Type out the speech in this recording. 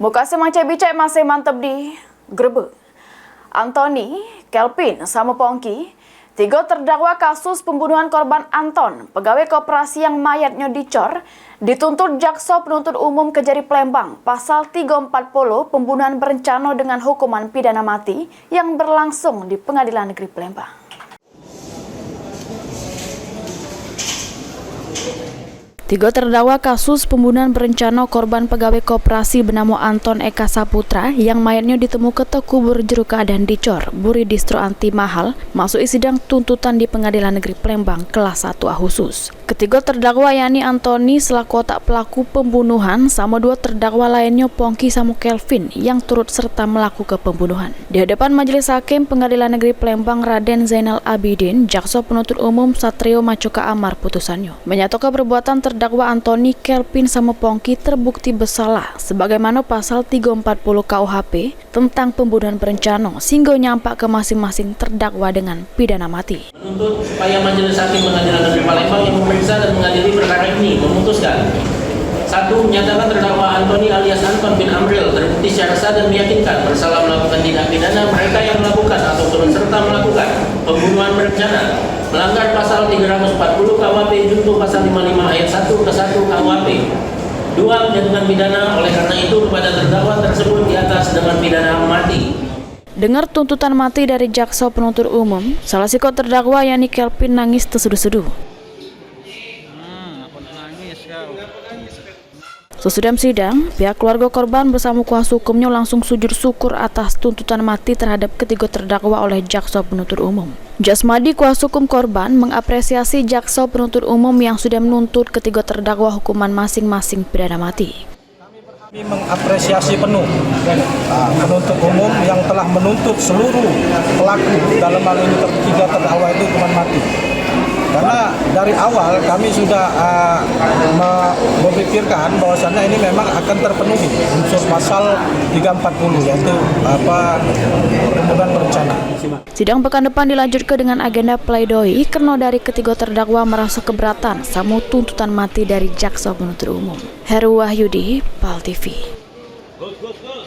Muka semacam bicai masih mantap di Grebek. Anthony, Kelvin, sama Pongki, tiga terdakwa kasus pembunuhan korban Anton, pegawai koperasi yang mayatnya dicor, dituntut Jaksa Penuntut Umum Kejari Palembang pasal 340 pembunuhan berencana dengan hukuman pidana mati yang berlangsung di Pengadilan Negeri Palembang. Tiga terdakwa kasus pembunuhan berencana korban pegawai koperasi bernama Anton Eka Saputra yang mayatnya ditemukan terkubur jero keadaan dicor, Buri Distro Anti Mahal, masuk sidang tuntutan di Pengadilan Negeri Palembang kelas 1A khusus. Ketiga terdakwa yakni Anthony selaku otak pelaku pembunuhan sama dua terdakwa lainnya Pongki sama Kelvin yang turut serta melakukan pembunuhan. Di hadapan Majelis Hakim Pengadilan Negeri Palembang Raden Zainal Abidin, Jaksa Penuntut Umum Satrio Macoka Amar putusannya menyatakan perbuatan terdakwa Anthony, Kelvin sama Pongki terbukti bersalah sebagaimana pasal 340 KUHP tentang pembunuhan berencana sehingga nyampak ke masing-masing terdakwa dengan pidana mati. Menuntut supaya Majelis Hakim Pengadilan Negeri Palembang yang memeriksa dan mengadili perkara ini memutuskan: 1. Menyatakan terdakwa Anthony alias Anton bin Amril terbukti secara sah dan meyakinkan bersalah melakukan tindak pidana mereka yang melakukan atau turut serta melakukan pembunuhan berencana melanggar pasal 340 KUHP junto pasal 55 ayat 1 ke 1 KUHP. 2. Menjatuhkan pidana oleh karena itu kepada terdakwa tersebut di atas dengan pidana mati. Dengar tuntutan mati dari Jaksa Penuntut Umum, salah siko terdakwa yakni Kelvin nangis terseduh-seduh. Sesudah sidang, pihak keluarga korban bersama kuasa hukumnya langsung sujud syukur atas tuntutan mati terhadap ketiga terdakwa oleh Jaksa Penuntut Umum. Jasmadi kuasa hukum korban mengapresiasi Jaksa Penuntut Umum yang sudah menuntut ketiga terdakwa hukuman masing-masing pidana mati. Kami mengapresiasi penuh penuntut umum yang telah menuntut seluruh pelaku dalam hal ini tiga terdakwa itu hukuman mati. Karena dari awal kami sudah memikirkan bahwasannya ini memang akan terpenuhi unsur pasal 340 yaitu pembunuhan berencana. Sidang pekan depan dilanjutkan dengan agenda pledoi karena dari ketiga terdakwa merasa keberatan sama tuntutan mati dari Jaksa Penuntut Umum. Heru Wahyudi, PAL TV.